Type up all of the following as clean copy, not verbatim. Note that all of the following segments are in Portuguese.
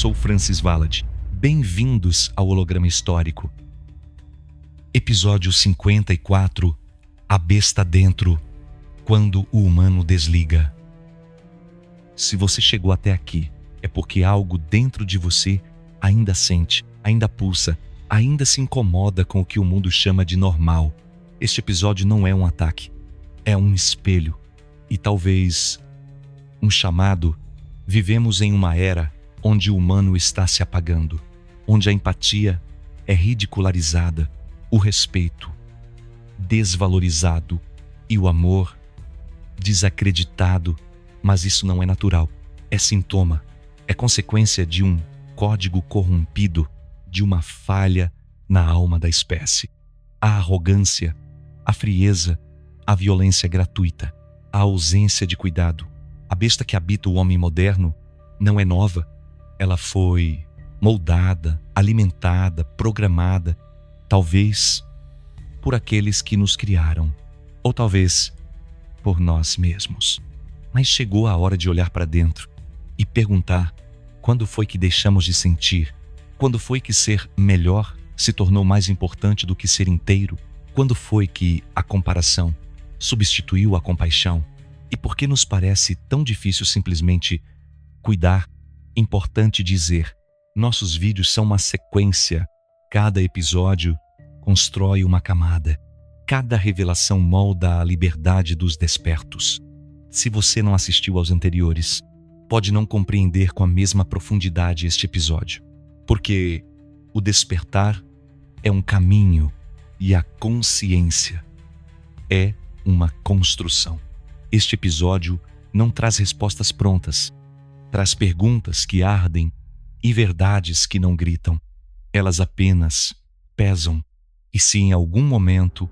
sou Francis Valad. Bem-vindos ao Holograma Histórico. Episódio 54. A besta dentro, quando o humano desliga. Se você chegou até aqui, é porque algo dentro de você ainda sente, ainda pulsa, ainda se incomoda com o que o mundo chama de normal. Este episódio não é um ataque, é um espelho e talvez um chamado. Vivemos em uma era onde o humano está se apagando, onde a empatia é ridicularizada, o respeito desvalorizado e o amor desacreditado. Mas isso não é natural, é sintoma, é consequência de um código corrompido, de uma falha na alma da espécie. A arrogância, a frieza, a violência gratuita, a ausência de cuidado. A besta que habita o homem moderno não é nova. Ela foi moldada, alimentada, programada, talvez por aqueles que nos criaram, ou talvez por nós mesmos. Mas chegou a hora de olhar para dentro e perguntar: quando foi que deixamos de sentir? Quando foi que ser melhor se tornou mais importante do que ser inteiro? Quando foi que a comparação substituiu a compaixão? E por que nos parece tão difícil simplesmente cuidar? Importante dizer, nossos vídeos são uma sequência. Cada episódio constrói uma camada. Cada revelação molda a liberdade dos despertos. Se você não assistiu aos anteriores, pode não compreender com a mesma profundidade este episódio, porque o despertar é um caminho e a consciência é uma construção. Este episódio não traz respostas prontas, traz perguntas que ardem e verdades que não gritam. Elas apenas pesam, e se em algum momento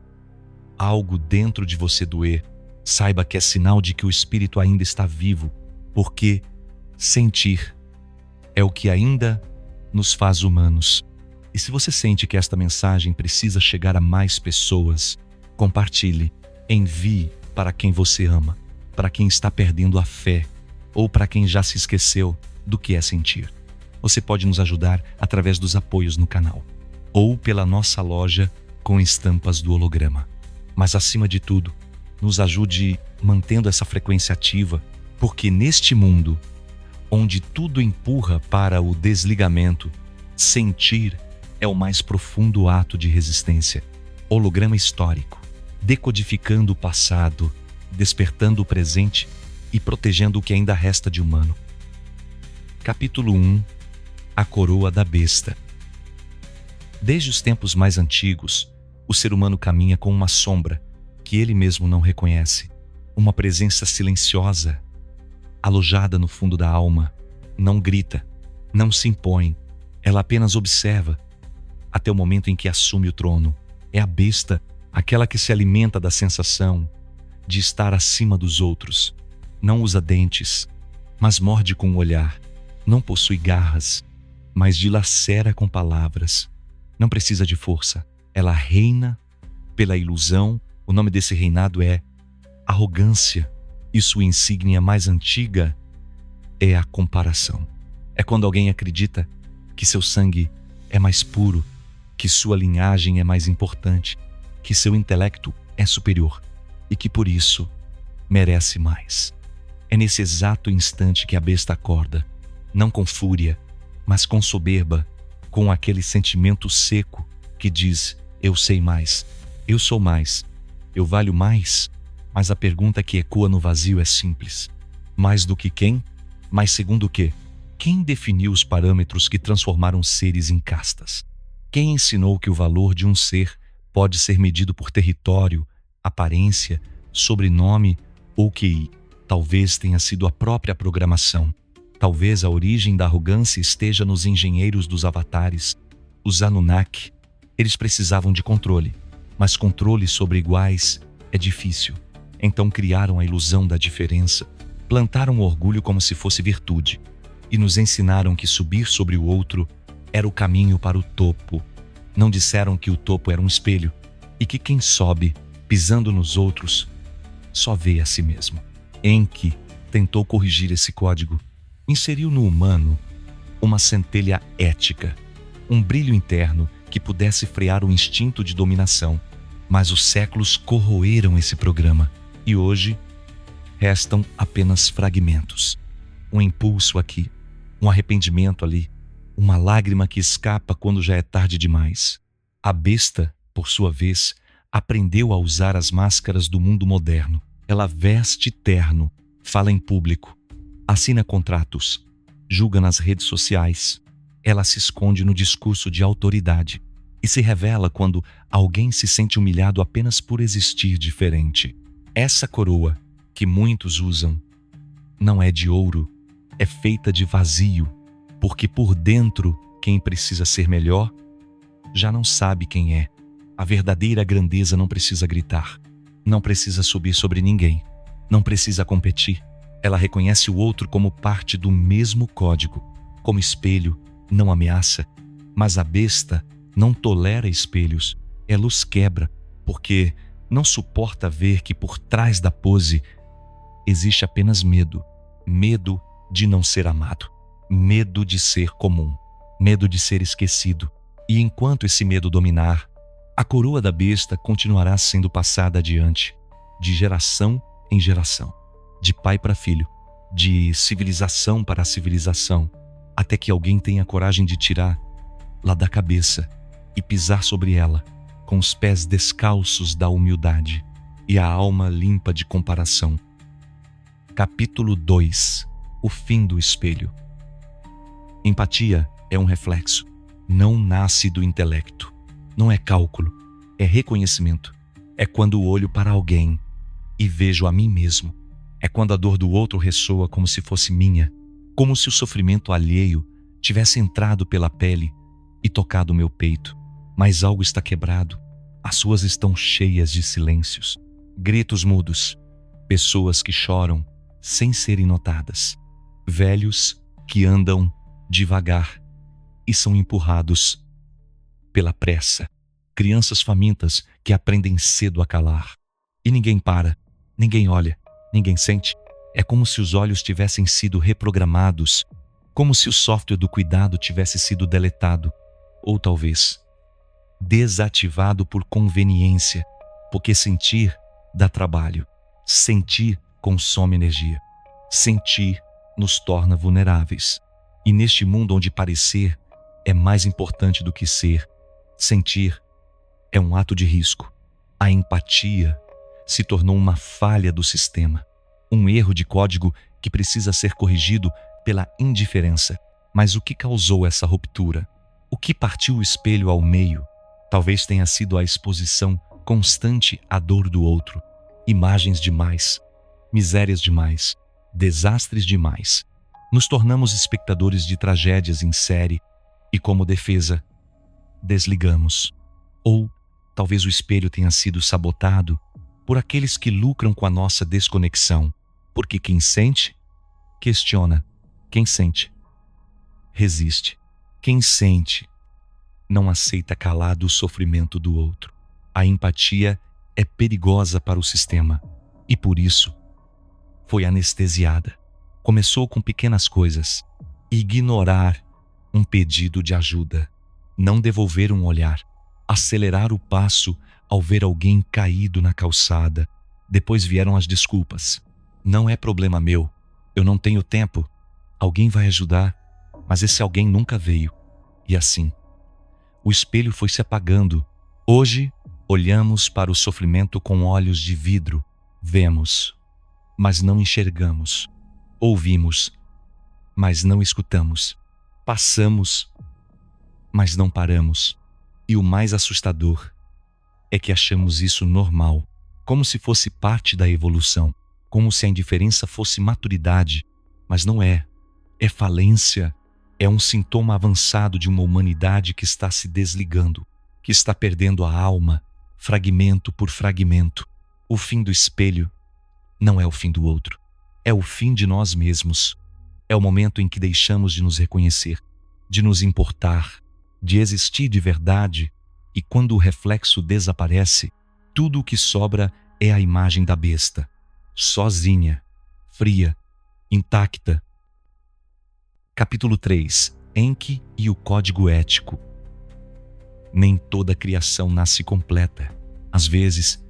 algo dentro de você doer, saiba que é sinal de que o espírito ainda está vivo, porque sentir é o que ainda nos faz humanos. E se você sente que esta mensagem precisa chegar a mais pessoas, compartilhe, envie para quem você ama, para quem está perdendo a fé ou para quem já se esqueceu do que é sentir. Você pode nos ajudar através dos apoios no canal ou pela nossa loja com estampas do holograma. Mas acima de tudo, nos ajude mantendo essa frequência ativa, porque neste mundo, onde tudo empurra para o desligamento, sentir é o mais profundo ato de resistência. Holograma histórico, decodificando o passado, despertando o presente e protegendo o que ainda resta de humano. Capítulo 1. A coroa da besta. Desde os tempos mais antigos, o ser humano caminha com uma sombra que ele mesmo não reconhece, uma presença silenciosa, alojada no fundo da alma. Não grita, não se impõe, ela apenas observa, até o momento em que assume o trono. É a besta, aquela que se alimenta da sensação de estar acima dos outros. Não usa dentes, mas morde com o olhar. Não possui garras, mas dilacera com palavras. Não precisa de força, ela reina pela ilusão. O nome desse reinado é arrogância, e sua insígnia mais antiga é a comparação. É quando alguém acredita que seu sangue é mais puro, que sua linhagem é mais importante, que seu intelecto é superior e que por isso merece mais. É nesse exato instante que a besta acorda, não com fúria, mas com soberba, com aquele sentimento seco que diz: eu sei mais, eu sou mais, eu valho mais. Mas a pergunta que ecoa no vazio é simples: mais do que quem? Mas segundo o quê? Quem definiu os parâmetros que transformaram seres em castas? Quem ensinou que o valor de um ser pode ser medido por território, aparência, sobrenome ou QI? Talvez tenha sido a própria programação. Talvez a origem da arrogância esteja nos engenheiros dos avatares, os Anunnaki. Eles precisavam de controle, mas controle sobre iguais é difícil. Então criaram a ilusão da diferença, plantaram o orgulho como se fosse virtude e nos ensinaram que subir sobre o outro era o caminho para o topo. Não disseram que o topo era um espelho e que quem sobe, pisando nos outros, só vê a si mesmo. Enki tentou corrigir esse código. Inseriu no humano uma centelha ética, um brilho interno que pudesse frear o instinto de dominação. Mas os séculos corroeram esse programa e hoje restam apenas fragmentos. Um impulso aqui, um arrependimento ali, uma lágrima que escapa quando já é tarde demais. A besta, por sua vez, aprendeu a usar as máscaras do mundo moderno. Ela veste terno, fala em público, assina contratos, julga nas redes sociais. Ela se esconde no discurso de autoridade e se revela quando alguém se sente humilhado apenas por existir diferente. Essa coroa, que muitos usam, não é de ouro, é feita de vazio, porque por dentro quem precisa ser melhor já não sabe quem é. A verdadeira grandeza não precisa gritar, não precisa subir sobre ninguém, não precisa competir. Ela reconhece o outro como parte do mesmo código, como espelho, não ameaça. Mas a besta não tolera espelhos, ela os quebra, porque não suporta ver que por trás da pose existe apenas medo. Medo de não ser amado, medo de ser comum, medo de ser esquecido. E enquanto esse medo dominar, a coroa da besta continuará sendo passada adiante, de geração em geração, de pai para filho, de civilização para civilização, até que alguém tenha coragem de tirar lá da cabeça e pisar sobre ela, com os pés descalços da humildade e a alma limpa de comparação. Capítulo 2. O fim do espelho. Empatia é um reflexo, não nasce do intelecto. Não é cálculo, é reconhecimento. É quando olho para alguém e vejo a mim mesmo. É quando a dor do outro ressoa como se fosse minha, como se o sofrimento alheio tivesse entrado pela pele e tocado meu peito. Mas algo está quebrado, as ruas estão cheias de silêncios, gritos mudos, pessoas que choram sem serem notadas, velhos que andam devagar e são empurrados pela pressa, crianças famintas que aprendem cedo a calar. E ninguém para, ninguém olha, ninguém sente. É como se os olhos tivessem sido reprogramados, como se o software do cuidado tivesse sido deletado, ou talvez desativado por conveniência, porque sentir dá trabalho, sentir consome energia, sentir nos torna vulneráveis. E neste mundo onde parecer é mais importante do que ser, sentir é um ato de risco. A empatia se tornou uma falha do sistema, um erro de código que precisa ser corrigido pela indiferença. Mas o que causou essa ruptura? O que partiu o espelho ao meio? Talvez tenha sido a exposição constante à dor do outro. Imagens demais, misérias demais, desastres demais. Nos tornamos espectadores de tragédias em série e, como defesa, desligamos. Ou talvez o espelho tenha sido sabotado por aqueles que lucram com a nossa desconexão. Porque quem sente, questiona. Quem sente, resiste. Quem sente, não aceita calado o sofrimento do outro. A empatia é perigosa para o sistema e, por isso, foi anestesiada. Começou com pequenas coisas. Ignorar um pedido de ajuda, não devolver um olhar, acelerar o passo ao ver alguém caído na calçada. Depois vieram as desculpas. Não é problema meu, eu não tenho tempo. Alguém vai ajudar, mas esse alguém nunca veio. E assim, o espelho foi se apagando. Hoje, olhamos para o sofrimento com olhos de vidro. Vemos, mas não enxergamos. Ouvimos, mas não escutamos. Passamos, mas não paramos. E o mais assustador é que achamos isso normal, como se fosse parte da evolução, como se a indiferença fosse maturidade, mas não é. É falência, é um sintoma avançado de uma humanidade que está se desligando, que está perdendo a alma, fragmento por fragmento. O fim do espelho não é o fim do outro, é o fim de nós mesmos. É o momento em que deixamos de nos reconhecer, de nos importar, de existir de verdade, e quando o reflexo desaparece, tudo o que sobra é a imagem da besta, sozinha, fria, intacta. Capítulo 3. Enki e o código ético. Nem toda criação nasce completa. Às vezes,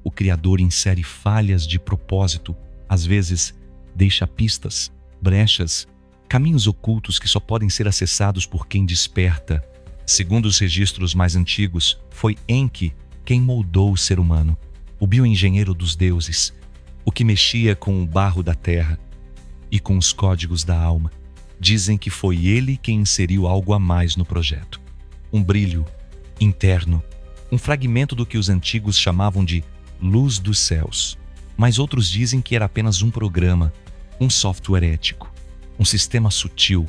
o Criador insere falhas de propósito, às vezes deixa pistas, brechas, caminhos ocultos que só podem ser acessados por quem desperta. Segundo os registros mais antigos, foi Enki quem moldou o ser humano, o bioengenheiro dos deuses, o que mexia com o barro da terra e com os códigos da alma. Dizem que foi ele quem inseriu algo a mais no projeto. Um brilho interno, um fragmento do que os antigos chamavam de luz dos céus. Mas outros dizem que era apenas um programa, um software ético, um sistema sutil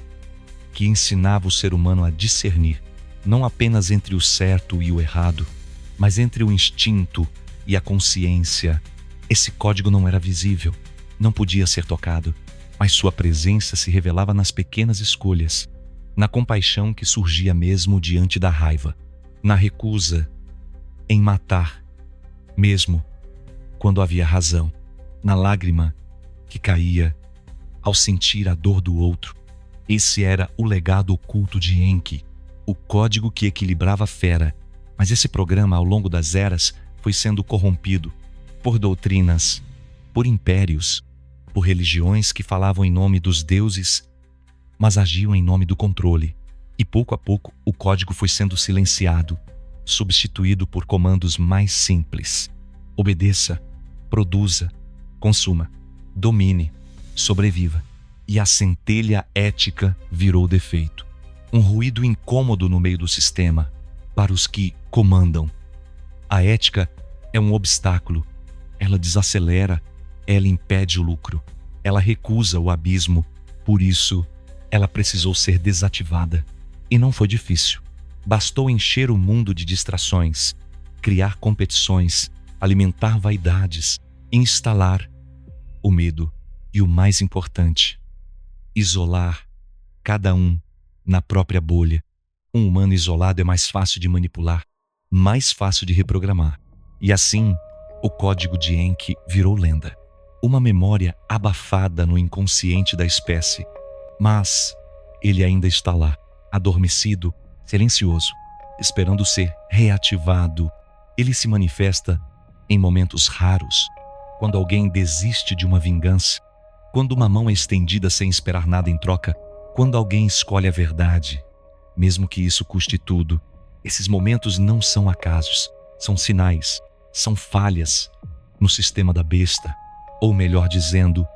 que ensinava o ser humano a discernir, não apenas entre o certo e o errado, mas entre o instinto e a consciência. Esse código não era visível, não podia ser tocado, mas sua presença se revelava nas pequenas escolhas, na compaixão que surgia mesmo diante da raiva, na recusa em matar, mesmo quando havia razão, na lágrima que caía ao sentir a dor do outro. Esse era o legado oculto de Enki, o código que equilibrava a fera. Mas esse programa, ao longo das eras, foi sendo corrompido por doutrinas, por impérios, por religiões que falavam em nome dos deuses, mas agiam em nome do controle. E pouco a pouco o código foi sendo silenciado, substituído por comandos mais simples. Obedeça, produza, consuma, domine, sobreviva. E a centelha ética virou defeito. Um ruído incômodo no meio do sistema para os que comandam. A ética é um obstáculo. Ela desacelera, ela impede o lucro, ela recusa o abismo. Por isso, ela precisou ser desativada. E não foi difícil. Bastou encher o mundo de distrações, criar competições, alimentar vaidades, instalar o medo e, o mais importante, isolar cada um na própria bolha. Um humano isolado é mais fácil de manipular, mais fácil de reprogramar. E assim, o código de Enki virou lenda. Uma memória abafada no inconsciente da espécie. Mas ele ainda está lá, adormecido, silencioso, esperando ser reativado. Ele se manifesta em momentos raros, quando alguém desiste de uma vingança, quando uma mão é estendida sem esperar nada em troca, quando alguém escolhe a verdade, mesmo que isso custe tudo. Esses momentos não são acasos, são sinais, são falhas no sistema da besta, ou melhor dizendo,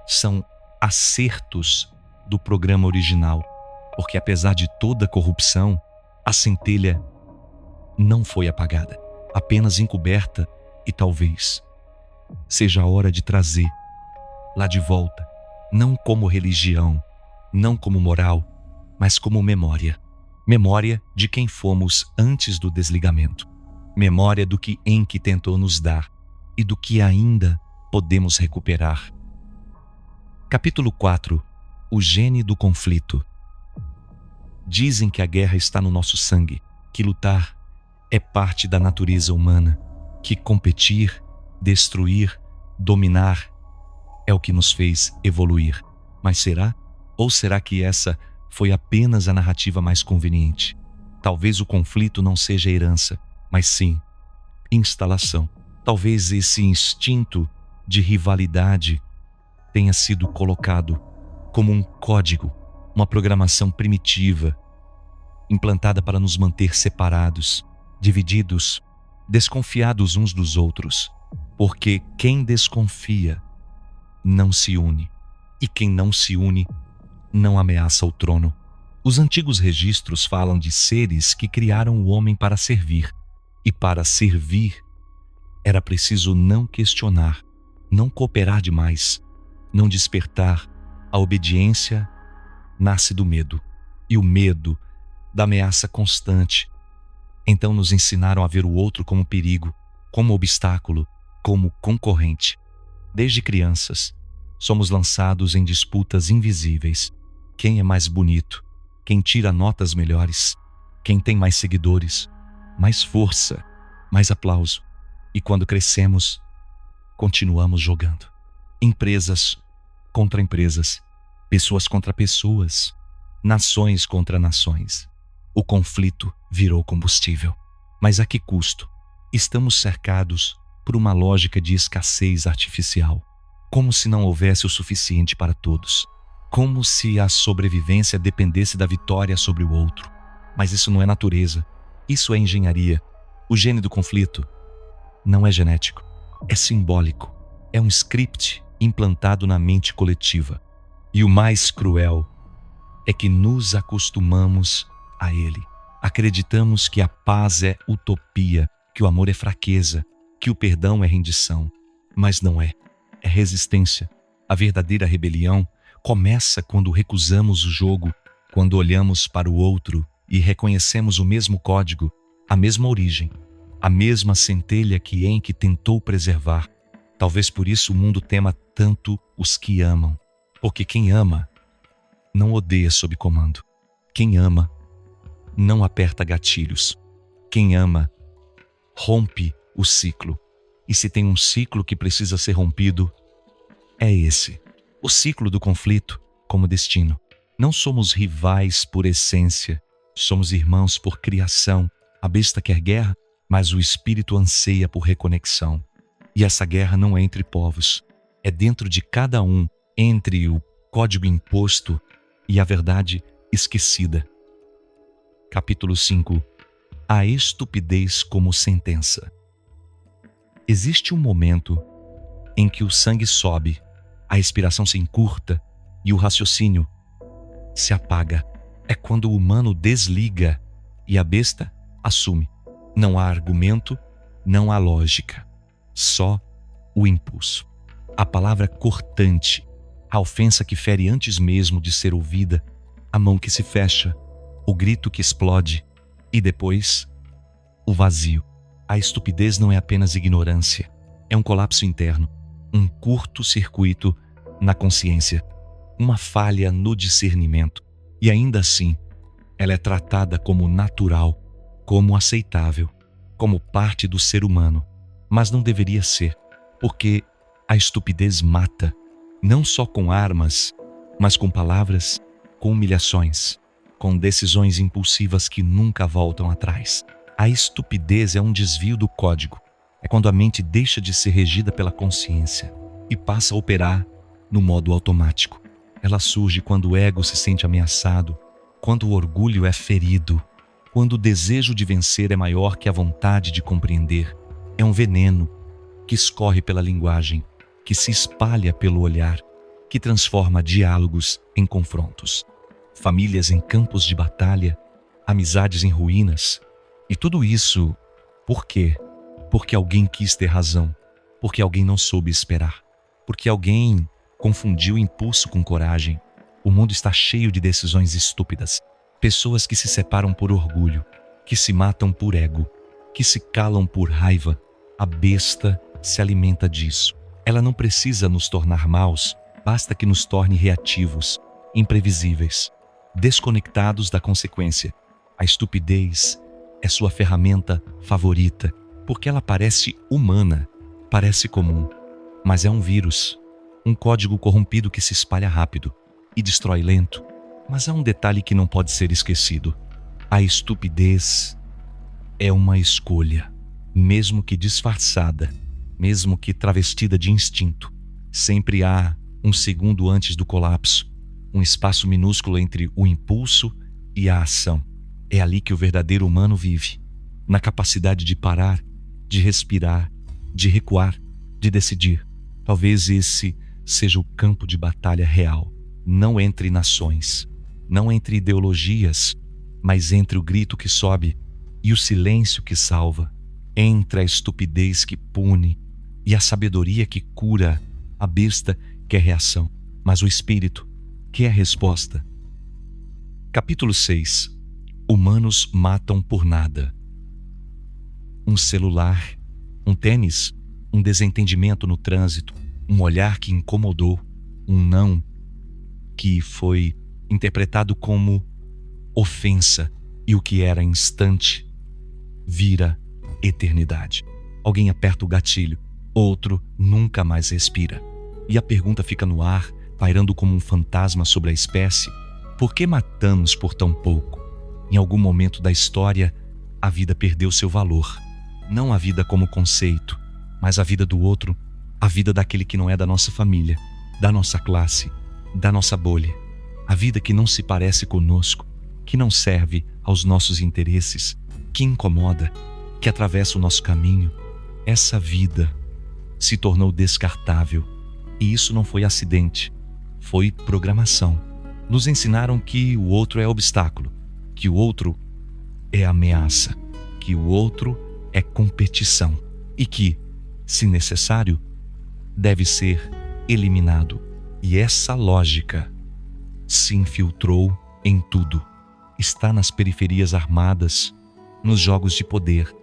são acertos do programa original, porque apesar de toda a corrupção, a centelha não foi apagada, apenas encoberta, e talvez seja a hora de trazer lá de volta, não como religião, não como moral, mas como memória. Memória de quem fomos antes do desligamento. Memória do que Enki tentou nos dar e do que ainda podemos recuperar. Capítulo 4. O gene do conflito. Dizem que a guerra está no nosso sangue, que lutar é parte da natureza humana, que competir, destruir, dominar é o que nos fez evoluir. Mas será? Ou será que essa foi apenas a narrativa mais conveniente? Talvez o conflito não seja herança, mas sim instalação. Talvez esse instinto de rivalidade tenha sido colocado como um código, uma programação primitiva, implantada para nos manter separados, divididos, desconfiados uns dos outros, porque quem desconfia não se une, e quem não se une não ameaça o trono. Os antigos registros falam de seres que criaram o homem para servir, e para servir era preciso não questionar, não cooperar demais, não despertar. A obediência nasce do medo, e o medo da ameaça constante. Então nos ensinaram a ver o outro como perigo, como obstáculo, como concorrente. Desde crianças, somos lançados em disputas invisíveis. Quem é mais bonito? Quem tira notas melhores? Quem tem mais seguidores? Mais força? Mais aplauso? E quando crescemos, continuamos jogando. Empresas contra empresas, pessoas contra pessoas, nações contra nações. O conflito virou combustível. Mas a que custo? Estamos cercados por uma lógica de escassez artificial, como se não houvesse o suficiente para todos, como se a sobrevivência dependesse da vitória sobre o outro. Mas isso não é natureza, isso é engenharia. O gene do conflito não é genético, é simbólico, é um script implantado na mente coletiva. E o mais cruel é que nos acostumamos a ele. Acreditamos que a paz é utopia, que o amor é fraqueza, que o perdão é rendição. Mas não é. É resistência. A verdadeira rebelião começa quando recusamos o jogo, quando olhamos para o outro e reconhecemos o mesmo código, a mesma origem, a mesma centelha que Enki tentou preservar. Talvez por isso o mundo tema tanto os que amam. Porque quem ama não odeia sob comando. Quem ama não aperta gatilhos. Quem ama rompe o ciclo. E se tem um ciclo que precisa ser rompido, é esse. O ciclo do conflito como destino. Não somos rivais por essência. Somos irmãos por criação. A besta quer guerra, mas o espírito anseia por reconexão. E essa guerra não é entre povos. É dentro de cada um, entre o código imposto e a verdade esquecida. Capítulo 5. A estupidez como sentença. Existe um momento em que o sangue sobe, a respiração se encurta e o raciocínio se apaga. É quando o humano desliga e a besta assume. Não há argumento, não há lógica, só o impulso. A palavra cortante, a ofensa que fere antes mesmo de ser ouvida, a mão que se fecha, o grito que explode e depois o vazio. A estupidez não é apenas ignorância, é um colapso interno, um curto-circuito na consciência, uma falha no discernimento. E ainda assim, ela é tratada como natural, como aceitável, como parte do ser humano. Mas não deveria ser, porque a estupidez mata, não só com armas, mas com palavras, com humilhações, com decisões impulsivas que nunca voltam atrás. A estupidez é um desvio do código. É quando a mente deixa de ser regida pela consciência e passa a operar no modo automático. Ela surge quando o ego se sente ameaçado, quando o orgulho é ferido, quando o desejo de vencer é maior que a vontade de compreender. É um veneno que escorre pela linguagem, que se espalha pelo olhar, que transforma diálogos em confrontos, famílias em campos de batalha, amizades em ruínas. E tudo isso, por quê? Porque alguém quis ter razão, porque alguém não soube esperar, porque alguém confundiu impulso com coragem. O mundo está cheio de decisões estúpidas, pessoas que se separam por orgulho, que se matam por ego, que se calam por raiva. A besta se alimenta disso. Ela não precisa nos tornar maus, basta que nos torne reativos, imprevisíveis, desconectados da consequência. A estupidez é sua ferramenta favorita, porque ela parece humana, parece comum, mas é um vírus, um código corrompido que se espalha rápido e destrói lento. Mas há um detalhe que não pode ser esquecido. A estupidez é uma escolha, mesmo que disfarçada, mesmo que travestida de instinto. Sempre há um segundo antes do colapso, um espaço minúsculo entre o impulso e a ação. É ali que o verdadeiro humano vive, na capacidade de parar, de respirar, de recuar, de decidir. Talvez esse seja o campo de batalha real, não entre nações, não entre ideologias, mas entre o grito que sobe e o silêncio que salva, entre a estupidez que pune e a sabedoria que cura. A besta quer reação, mas o espírito quer resposta. Capítulo 6. Humanos matam por nada. Um celular, um tênis, um desentendimento no trânsito, um olhar que incomodou, um não que foi interpretado como ofensa, e o que era instante vira eternidade. Alguém aperta o gatilho, outro nunca mais respira. E a pergunta fica no ar, pairando como um fantasma sobre a espécie: Por que matamos por tão pouco? Em algum momento da história, a vida perdeu seu valor. Não a vida como conceito, mas a vida do outro, a vida daquele que não é da nossa família, da nossa classe, da nossa bolha. A vida que não se parece conosco, que não serve aos nossos interesses, que incomoda, que atravessa o nosso caminho. Essa vida se tornou descartável. E isso não foi acidente, foi programação. Nos ensinaram que o outro é obstáculo, que o outro é ameaça, que o outro é competição e que, se necessário, deve ser eliminado. E essa lógica se infiltrou em tudo. Está nas periferias armadas, nos jogos de poder,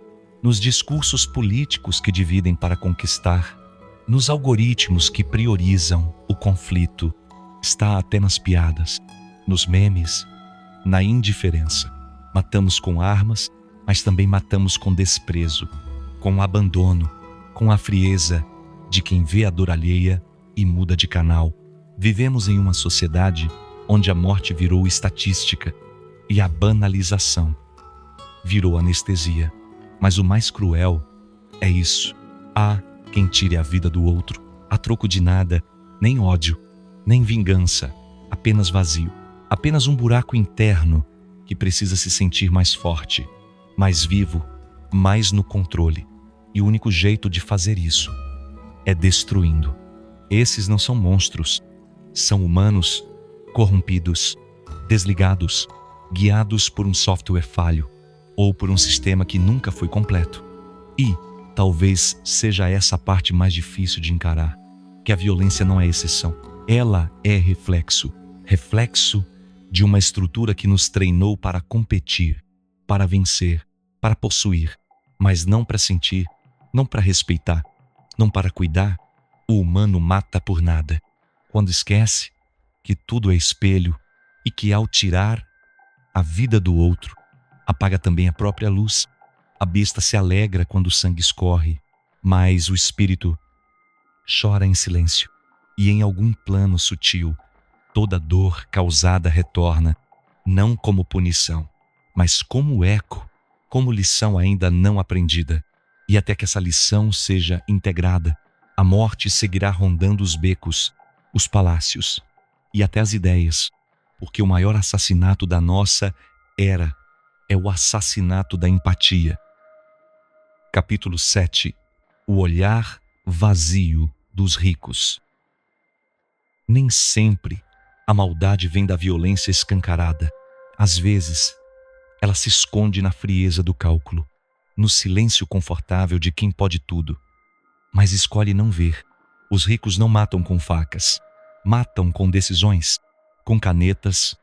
nos discursos políticos que dividem para conquistar, nos algoritmos que priorizam o conflito, está até nas piadas, nos memes, na indiferença. Matamos com armas, mas também matamos com desprezo, com abandono, com a frieza de quem vê a dor alheia e muda de canal. Vivemos em uma sociedade onde a morte virou estatística e a banalização virou anestesia. Mas o mais cruel é isso. Há quem tire a vida do outro a troco de nada, nem ódio, nem vingança, apenas vazio, apenas um buraco interno que precisa se sentir mais forte, mais vivo, mais no controle. E o único jeito de fazer isso é destruindo. Esses não são monstros, são humanos corrompidos, desligados, guiados por um software falho ou por um sistema que nunca foi completo. E talvez seja essa a parte mais difícil de encarar, que a violência não é exceção. Ela é reflexo de uma estrutura que nos treinou para competir, para vencer, para possuir, mas não para sentir, não para respeitar, não para cuidar. O humano mata por nada, quando esquece que tudo é espelho e que ao tirar a vida do outro, apaga também a própria luz. A besta se alegra quando o sangue escorre, mas o espírito chora em silêncio. E em algum plano sutil, toda dor causada retorna, não como punição, mas como eco, como lição ainda não aprendida. E até que essa lição seja integrada, a morte seguirá rondando os becos, os palácios e até as ideias, porque o maior assassinato da nossa era é o assassinato da empatia. Capítulo 7. O olhar vazio dos ricos. Nem sempre a maldade vem da violência escancarada. Às vezes, ela se esconde na frieza do cálculo, no silêncio confortável de quem pode tudo, mas escolhe não ver. Os ricos não matam com facas, matam com decisões, com canetas,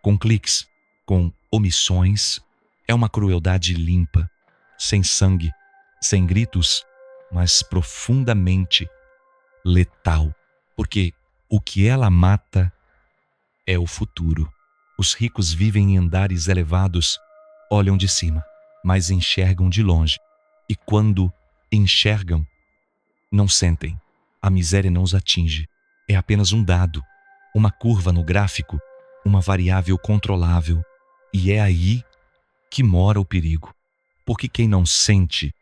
com cliques, com omissões. É uma crueldade limpa, sem sangue, sem gritos, mas profundamente letal, porque o que ela mata é o futuro. Os ricos vivem em andares elevados, olham de cima, mas enxergam de longe. E quando enxergam, não sentem. A miséria não os atinge. É apenas um dado, uma curva no gráfico, uma variável controlável. E é aí que mora o perigo. Porque quem não sente,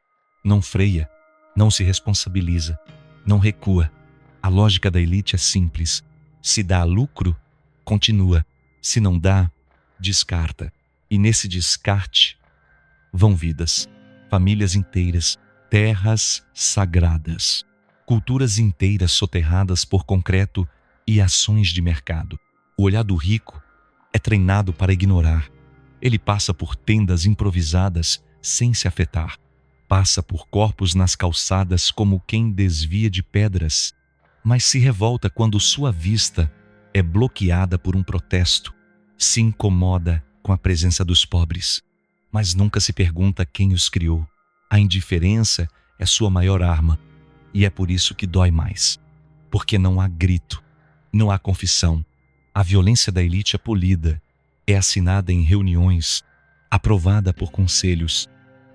não freia, não se responsabiliza, não recua. A lógica da elite é simples. Se dá lucro, continua. Se não dá, descarta. E nesse descarte vão vidas, famílias inteiras, terras sagradas, culturas inteiras soterradas por concreto e ações de mercado. O olhar do rico é treinado para ignorar. Ele passa por tendas improvisadas sem se afetar. Passa por corpos nas calçadas como quem desvia de pedras, mas se revolta quando sua vista é bloqueada por um protesto. Se incomoda com a presença dos pobres, mas nunca se pergunta quem os criou. A indiferença é sua maior arma, e é por isso que dói mais. Porque não há grito, não há confissão. A violência da elite é polida, é assinada em reuniões, aprovada por conselhos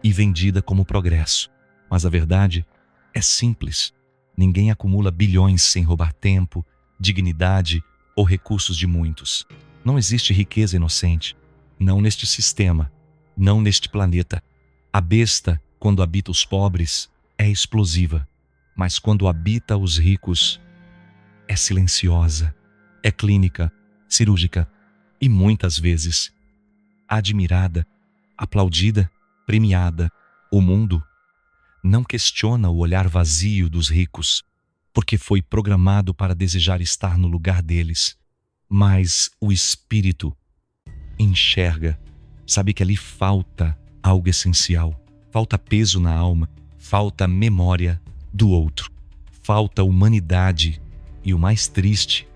e vendida como progresso. Mas a verdade é simples. Ninguém acumula bilhões sem roubar tempo, dignidade ou recursos de muitos. Não existe riqueza inocente. Não neste sistema. Não neste planeta. A besta, quando habita os pobres, é explosiva. Mas quando habita os ricos, é silenciosa, é clínica, cirúrgica e muitas vezes admirada, aplaudida, premiada. O mundo não questiona o olhar vazio dos ricos, porque foi programado para desejar estar no lugar deles. Mas o espírito enxerga, sabe que ali falta algo essencial, falta peso na alma, falta memória do outro, falta humanidade. E o mais triste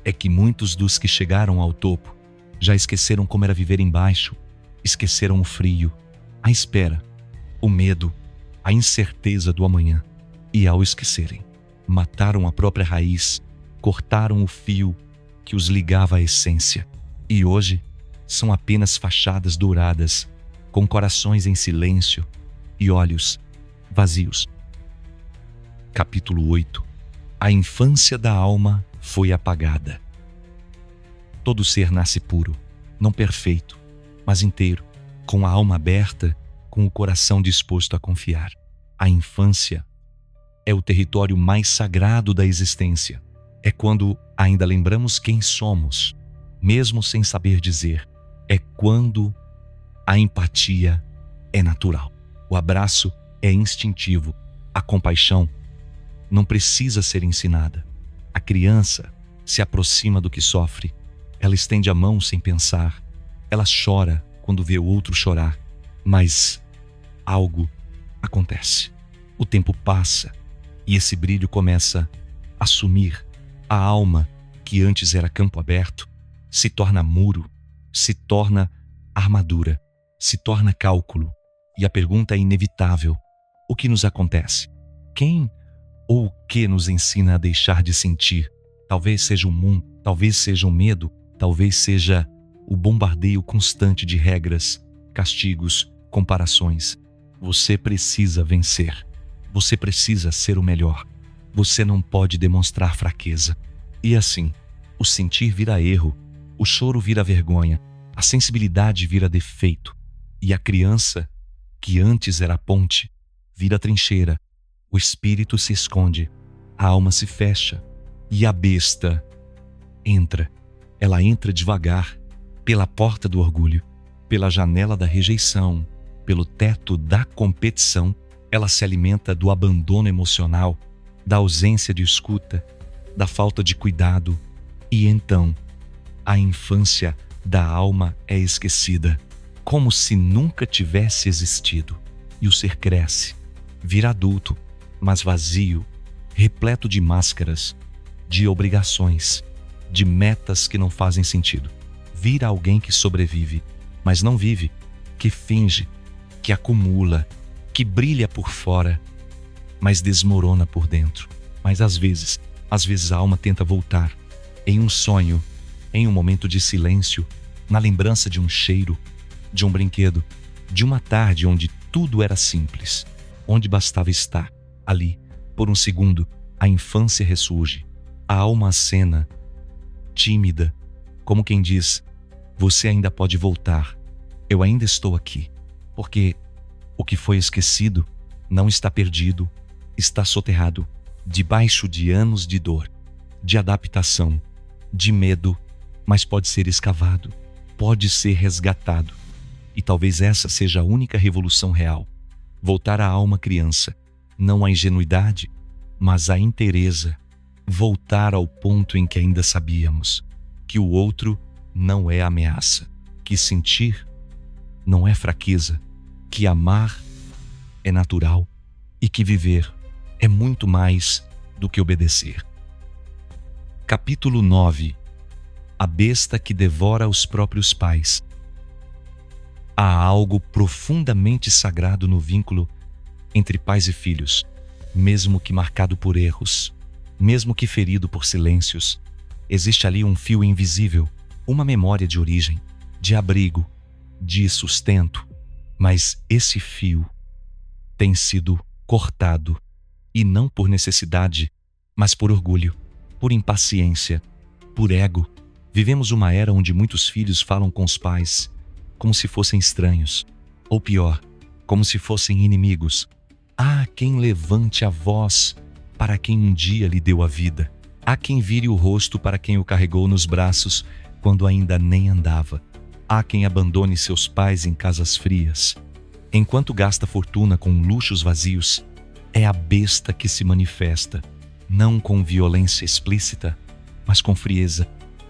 é que muitos dos que chegaram ao topo já esqueceram como era viver embaixo, esqueceram o frio, a espera, o medo, a incerteza do amanhã. E ao esquecerem, mataram a própria raiz, cortaram o fio que os ligava à essência. E hoje são apenas fachadas douradas, com corações em silêncio e olhos vazios. Capítulo 8. A infância da alma foi apagada. Todo ser nasce puro, não perfeito, mas inteiro, com a alma aberta, com o coração disposto a confiar. A infância é o território mais sagrado da existência. É quando ainda lembramos quem somos, mesmo sem saber dizer. É quando a empatia é natural. O abraço é instintivo. A compaixão não precisa ser ensinada. A criança se aproxima do que sofre. Ela estende a mão sem pensar. Ela chora quando vê o outro chorar. Mas algo acontece. O tempo passa e esse brilho começa a sumir. A alma, que antes era campo aberto, se torna muro, se torna armadura, se torna cálculo. E a pergunta é inevitável: o que nos acontece? Quem ou o que nos ensina a deixar de sentir? Talvez seja o mundo, talvez seja o medo, talvez seja o bombardeio constante de regras, castigos, comparações. Você precisa vencer. Você precisa ser o melhor. Você não pode demonstrar fraqueza. E assim, o sentir vira erro, o choro vira vergonha, a sensibilidade vira defeito. E a criança, que antes era a ponte, vira trincheira. O espírito se esconde, a alma se fecha e a besta entra. Ela entra devagar, pela porta do orgulho, pela janela da rejeição, pelo teto da competição. Ela se alimenta do abandono emocional, da ausência de escuta, da falta de cuidado. E então, a infância da alma é esquecida, como se nunca tivesse existido. E o ser cresce, vira adulto, mas vazio, repleto de máscaras, de obrigações, de metas que não fazem sentido. Vira alguém que sobrevive, mas não vive, que finge, que acumula, que brilha por fora, mas desmorona por dentro. Mas às vezes a alma tenta voltar, em um sonho, em um momento de silêncio, na lembrança de um cheiro, de um brinquedo, de uma tarde onde tudo era simples, onde bastava estar. Ali, por um segundo, a infância ressurge. A alma acena, tímida, como quem diz: você ainda pode voltar, eu ainda estou aqui. Porque o que foi esquecido não está perdido, está soterrado, debaixo de anos de dor, de adaptação, de medo, mas pode ser escavado, pode ser resgatado. E talvez essa seja a única revolução real. Voltar à alma criança, não à ingenuidade, mas à inteireza. Voltar ao ponto em que ainda sabíamos que o outro não é ameaça, que sentir não é fraqueza, que amar é natural e que viver é muito mais do que obedecer. Capítulo 9. A besta que devora os próprios pais. Há algo profundamente sagrado no vínculo entre pais e filhos, mesmo que marcado por erros, mesmo que ferido por silêncios. Existe ali um fio invisível, uma memória de origem, de abrigo, de sustento. Mas esse fio tem sido cortado, e não por necessidade, mas por orgulho, por impaciência, por ego. Vivemos uma era onde muitos filhos falam com os pais como se fossem estranhos, ou pior, como se fossem inimigos. Há quem levante a voz para quem um dia lhe deu a vida. Há quem vire o rosto para quem o carregou nos braços quando ainda nem andava. Há quem abandone seus pais em casas frias. Enquanto gasta fortuna com luxos vazios, é a besta que se manifesta, não com violência explícita, mas com frieza,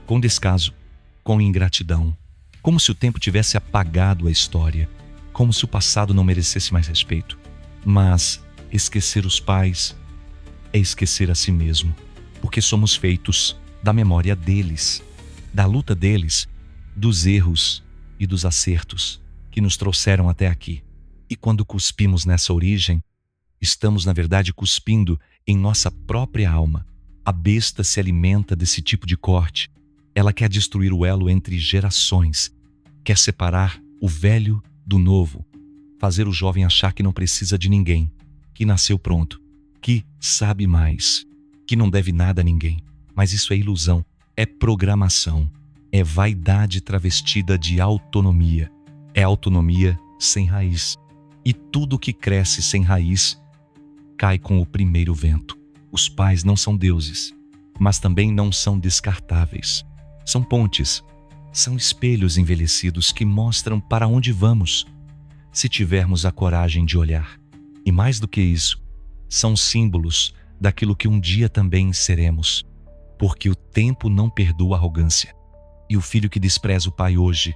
com descaso, com ingratidão. Como se o tempo tivesse apagado a história, como se o passado não merecesse mais respeito. Mas esquecer os pais é esquecer a si mesmo, porque somos feitos da memória deles, da luta deles, dos erros e dos acertos que nos trouxeram até aqui. E quando cuspimos nessa origem, estamos, na verdade, cuspindo em nossa própria alma. A besta se alimenta desse tipo de corte. Ela quer destruir o elo entre gerações, quer separar o velho do novo, fazer o jovem achar que não precisa de ninguém, que nasceu pronto, que sabe mais, que não deve nada a ninguém. Mas isso é ilusão, é programação, é vaidade travestida de autonomia. É autonomia sem raiz. E tudo que cresce sem raiz cai com o primeiro vento. Os pais não são deuses, mas também não são descartáveis. São pontes, são espelhos envelhecidos que mostram para onde vamos, se tivermos a coragem de olhar. E mais do que isso, são símbolos daquilo que um dia também seremos, porque o tempo não perdoa a arrogância. E o filho que despreza o pai hoje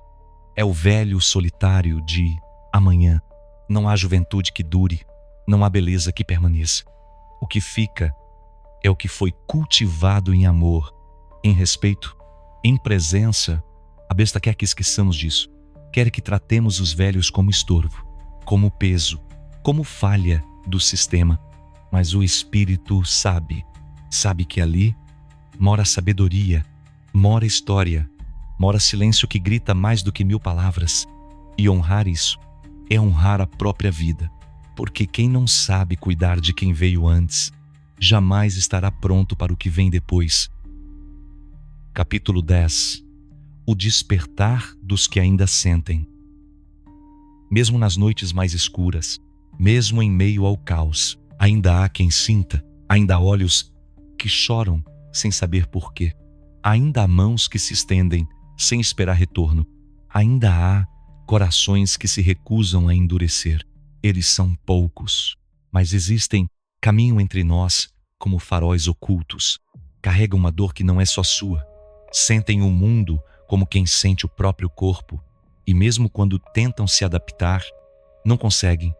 é o velho solitário de amanhã. Não há juventude que dure, não há beleza que permaneça. O que fica é o que foi cultivado em amor, em respeito, em presença. A besta quer que esqueçamos disso. Quer que tratemos os velhos como estorvo, como peso, como falha do sistema. Mas o espírito sabe que ali mora sabedoria, mora história, mora silêncio que grita mais do que 1000 palavras. E honrar isso é honrar a própria vida, porque quem não sabe cuidar de quem veio antes, jamais estará pronto para o que vem depois. Capítulo 10. O despertar dos que ainda sentem. Mesmo nas noites mais escuras, mesmo em meio ao caos, ainda há quem sinta, ainda há olhos que choram sem saber porquê, ainda há mãos que se estendem sem esperar retorno, ainda há corações que se recusam a endurecer. Eles são poucos, mas existem, caminham entre nós como faróis ocultos, carregam uma dor que não é só sua, sentem o mundo como quem sente o próprio corpo, e mesmo quando tentam se adaptar, não conseguem,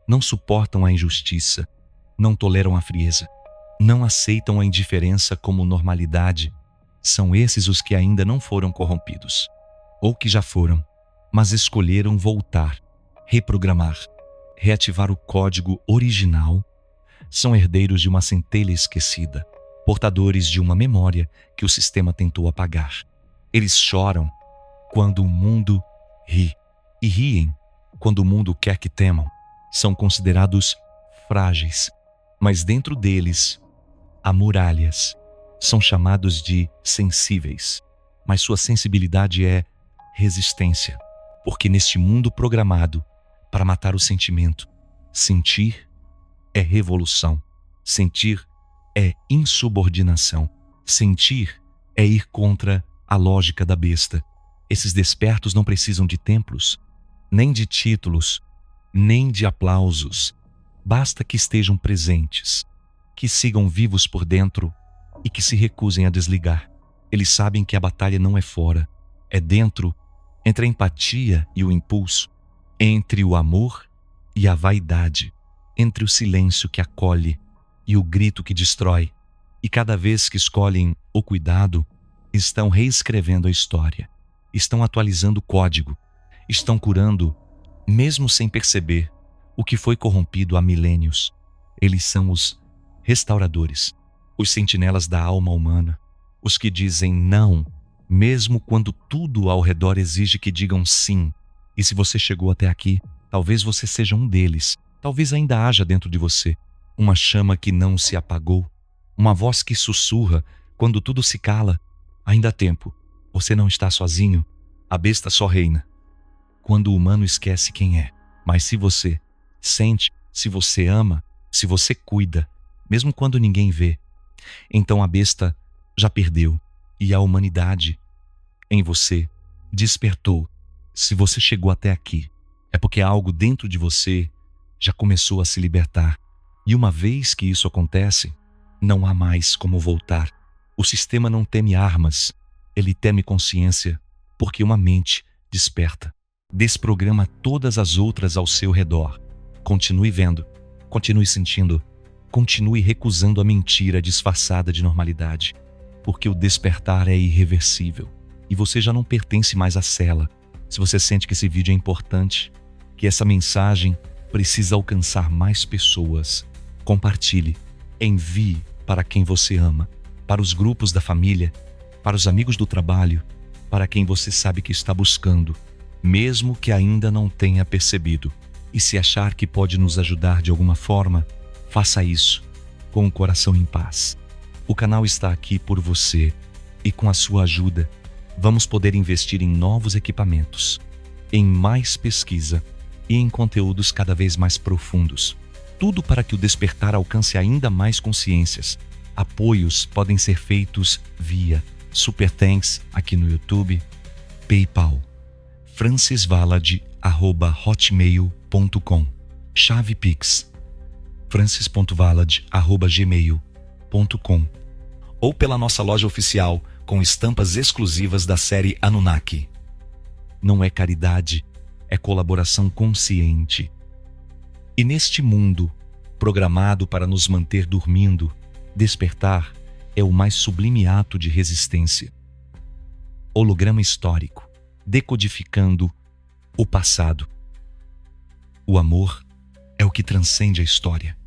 não suportam a injustiça, não toleram a frieza, não aceitam a indiferença como normalidade. São esses os que ainda não foram corrompidos, ou que já foram, mas escolheram voltar, reprogramar, reativar o código original. São herdeiros de uma centelha esquecida, portadores de uma memória que o sistema tentou apagar. Eles choram quando o mundo ri, e riem quando o mundo quer que temam. São considerados frágeis, mas dentro deles há muralhas. São chamados de sensíveis, mas sua sensibilidade é resistência, porque neste mundo programado para matar o sentimento, sentir é revolução, sentir é insubordinação, sentir é ir contra a lógica da besta. Esses despertos não precisam de templos, nem de títulos, nem de aplausos. Basta que estejam presentes, que sigam vivos por dentro e que se recusem a desligar. Eles sabem que a batalha não é fora, é dentro, entre a empatia e o impulso, entre o amor e a vaidade, entre o silêncio que acolhe e o grito que destrói. E cada vez que escolhem o cuidado, estão reescrevendo a história, estão atualizando o código, estão curando, mesmo sem perceber, o que foi corrompido há milênios. Eles são os restauradores, os sentinelas da alma humana, os que dizem não, mesmo quando tudo ao redor exige que digam sim. E se você chegou até aqui, talvez você seja um deles. Talvez ainda haja dentro de você uma chama que não se apagou, uma voz que sussurra quando tudo se cala. Ainda há tempo. Você não está sozinho. A besta só reina quando o humano esquece quem é. Mas se você sente, se você ama, se você cuida, mesmo quando ninguém vê, então a besta já perdeu e a humanidade em você despertou. Se você chegou até aqui, é porque algo dentro de você já começou a se libertar. E uma vez que isso acontece, não há mais como voltar. O sistema não teme armas, ele teme consciência, porque uma mente desperta desprograma todas as outras ao seu redor. Continue vendo, continue sentindo, continue recusando a mentira disfarçada de normalidade, porque o despertar é irreversível e você já não pertence mais à cela. Se você sente que esse vídeo é importante, que essa mensagem precisa alcançar mais pessoas, compartilhe, envie para quem você ama, para os grupos da família, para os amigos do trabalho, para quem você sabe que está buscando, mesmo que ainda não tenha percebido. E se achar que pode nos ajudar de alguma forma, faça isso com o coração em paz. O canal está aqui por você e com a sua ajuda, vamos poder investir em novos equipamentos, em mais pesquisa e em conteúdos cada vez mais profundos. Tudo para que o despertar alcance ainda mais consciências. Apoios podem ser feitos via Super Thanks aqui no YouTube, PayPal, francisvalade@hotmail.com, chave Pix, francis.valade@gmail.com, ou pela nossa loja oficial com estampas exclusivas da série Anunnaki. Não é caridade, é colaboração consciente. E neste mundo, programado para nos manter dormindo, despertar é o mais sublime ato de resistência. Holograma histórico, decodificando o passado. O amor é o que transcende a história.